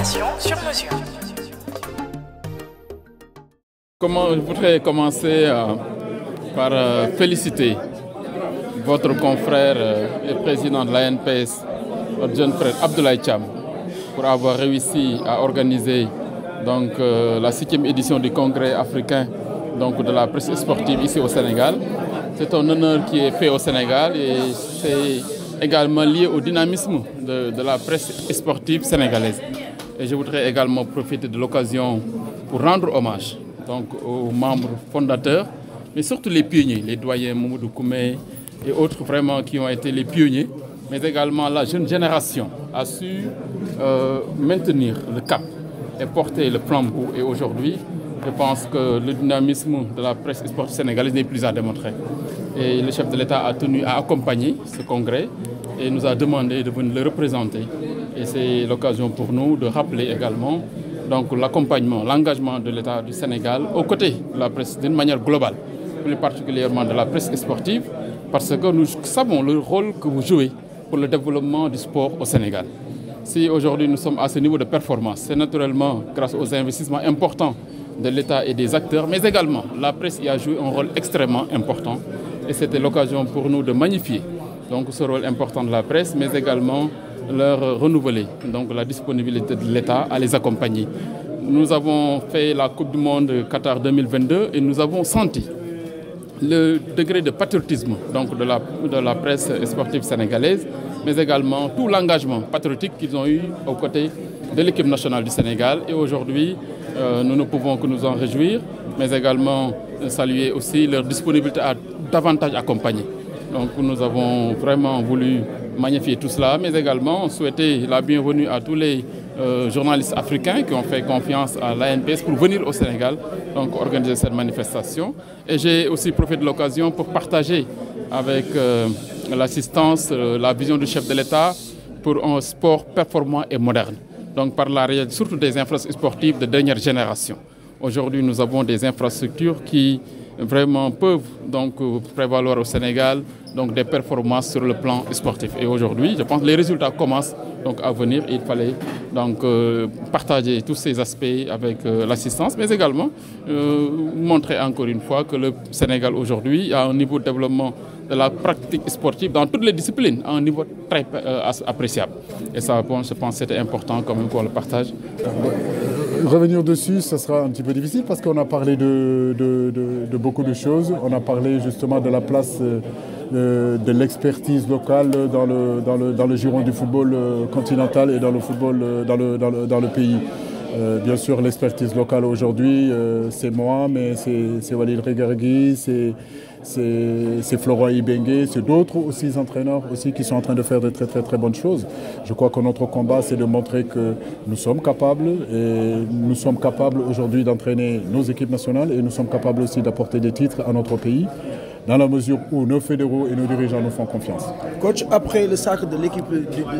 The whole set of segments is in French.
formation sur mesure. Je voudrais commencer par féliciter votre confrère et président de l'ANPS, notre jeune frère Abdoulaye Thiam, pour avoir réussi à organiser la 6e édition du congrès africain de la presse sportive ici au Sénégal. C'est un honneur qui est fait au Sénégal et c'est également lié au dynamisme de la presse sportive sénégalaise. Et je voudrais également profiter de l'occasion pour rendre hommage aux membres fondateurs, mais surtout les pionniers, les doyens Mamadou Koumé et autres vraiment qui ont été les pionniers, mais également la jeune génération a su maintenir le cap et porter le flambeau. Et aujourd'hui, je pense que le dynamisme de la presse sportive sénégalaise n'est plus à démontrer. Et le chef de l'État a tenu à accompagner ce congrès et nous a demandé de venir le représenter. Et c'est l'occasion pour nous de rappeler également l'accompagnement, l'engagement de l'État du Sénégal aux côtés de la presse d'une manière globale, plus particulièrement de la presse sportive, parce que nous savons le rôle que vous jouez pour le développement du sport au Sénégal. Si aujourd'hui nous sommes à ce niveau de performance, c'est naturellement grâce aux investissements importants de l'État et des acteurs, mais également la presse y a joué un rôle extrêmement important. Et c'était l'occasion pour nous de magnifier ce rôle important de la presse, mais également leur renouveler la disponibilité de l'État à les accompagner. Nous avons fait la Coupe du Monde Qatar 2022 et nous avons senti le degré de patriotisme de la presse sportive sénégalaise, mais également tout l'engagement patriotique qu'ils ont eu aux côtés de l'équipe nationale du Sénégal. Et aujourd'hui, nous ne pouvons que nous en réjouir, mais également saluer aussi leur disponibilité à davantage accompagner. Donc nous avons vraiment voulu magnifier tout cela, mais également souhaiter la bienvenue à tous les journalistes africains qui ont fait confiance à l'ANPS pour venir au Sénégal organiser cette manifestation. Et j'ai aussi profité de l'occasion pour partager avec l'assistance, la vision du chef de l'État pour un sport performant et moderne. Par la réalisation surtout des infrastructures sportives de dernière génération. Aujourd'hui, nous avons des infrastructures qui vraiment peuvent prévaloir au Sénégal des performances sur le plan sportif. Et aujourd'hui, je pense que les résultats commencent à venir et il fallait partager tous ces aspects avec l'assistance, mais également montrer encore une fois que le Sénégal aujourd'hui a un niveau de développement de la pratique sportive dans toutes les disciplines à un niveau très appréciable. Et ça, je pense que c'était important quand même qu'on le partage. Revenir dessus, ça sera un petit peu difficile parce qu'on a parlé de beaucoup de choses. On a parlé justement de la place de l'expertise locale dans le giron du football continental et dans le football dans le pays. Bien sûr, l'expertise locale aujourd'hui, c'est moi, mais c'est Walid Regragui, c'est Florent Ibenge, c'est d'autres aussi entraîneurs aussi qui sont en train de faire de très bonnes choses. Je crois que notre combat, c'est de montrer que nous sommes capables et nous sommes capables aujourd'hui d'entraîner nos équipes nationales et nous sommes capables aussi d'apporter des titres à notre pays dans la mesure où nos fédéraux et nos dirigeants nous font confiance. Coach, après le sacre de l'équipe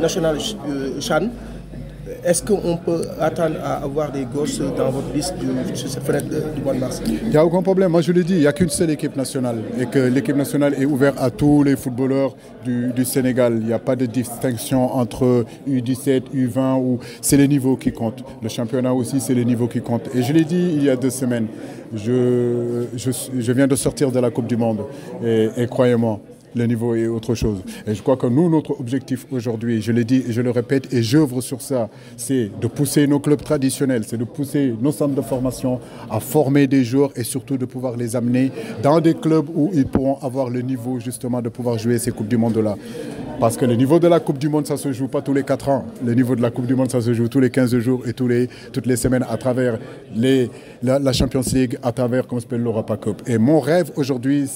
nationale Chan, est-ce qu'on peut attendre à avoir des gosses dans votre liste sur cette fenêtre du mois de mars? Il n'y a aucun problème. Moi, je l'ai dit, il n'y a qu'une seule équipe nationale et que l'équipe nationale est ouverte à tous les footballeurs du Sénégal. Il n'y a pas de distinction entre U17, U20. C'est les niveaux qui comptent. Le championnat aussi, c'est les niveaux qui comptent. Et je l'ai dit il y a 2 semaines, je viens de sortir de la Coupe du Monde et croyez-moi, le niveau est autre chose. Et je crois que nous, notre objectif aujourd'hui, je l'ai dit et je le répète et j'œuvre sur ça, c'est de pousser nos clubs traditionnels, c'est de pousser nos centres de formation à former des joueurs et surtout de pouvoir les amener dans des clubs où ils pourront avoir le niveau justement de pouvoir jouer ces Coupes du Monde-là. Parce que le niveau de la Coupe du Monde, ça ne se joue pas tous les 4 ans. Le niveau de la Coupe du Monde, ça se joue tous les 15 jours et toutes les semaines à travers la Champions League, à travers comment s'appelle l'Europa Cup. Et mon rêve aujourd'hui,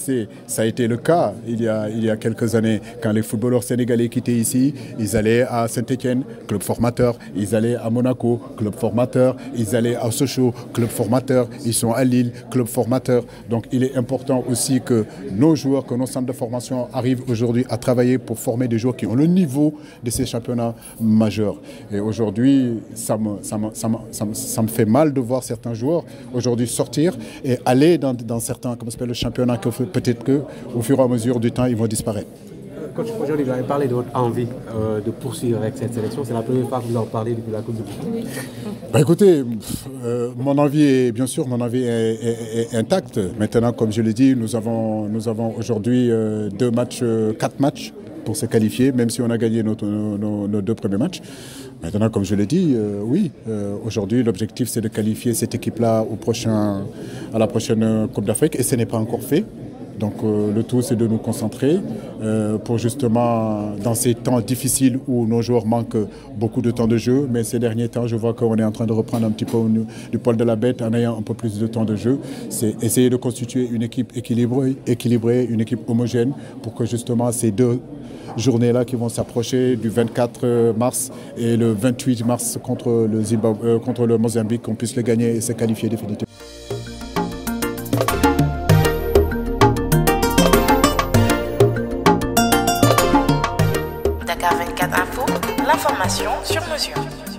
ça a été le cas il y a quelques années, quand les footballeurs sénégalais quittaient ici, ils allaient à Saint-Étienne, club formateur, ils allaient à Monaco, club formateur, ils allaient à Sochaux, club formateur, ils sont à Lille, club formateur. Donc il est important aussi que nos joueurs, que nos centres de formation arrivent aujourd'hui à travailler pour former des joueurs qui ont le niveau de ces championnats majeurs. Et aujourd'hui, ça me fait mal de voir certains joueurs aujourd'hui sortir et aller dans certains, comment s'appelle, le championnat, que peut-être qu'au fur et à mesure du temps, ils vont disparaître. Coach, aujourd'hui, vous avez parlé de votre envie de poursuivre avec cette sélection. C'est la première fois que vous en parlez depuis la Coupe du Monde. Bah écoutez, mon envie est bien sûr, mon envie est intacte. Maintenant, comme je l'ai dit, nous avons aujourd'hui 4 matchs pour se qualifier, même si on a gagné nos 2 premiers matchs. Maintenant, comme je l'ai dit, oui, aujourd'hui l'objectif c'est de qualifier cette équipe-là à la prochaine Coupe d'Afrique et ce n'est pas encore fait. Donc le tout c'est de nous concentrer pour justement dans ces temps difficiles où nos joueurs manquent beaucoup de temps de jeu, mais ces derniers temps je vois qu'on est en train de reprendre un petit peu du poil de la bête en ayant un peu plus de temps de jeu. C'est essayer de constituer une équipe équilibrée, une équipe homogène pour que justement ces 2 journées-là qui vont s'approcher du 24 mars et le 28 mars contre le Mozambique, qu'on puisse le gagner et se qualifier définitivement. Dakar 24 Info, l'information sur mesure.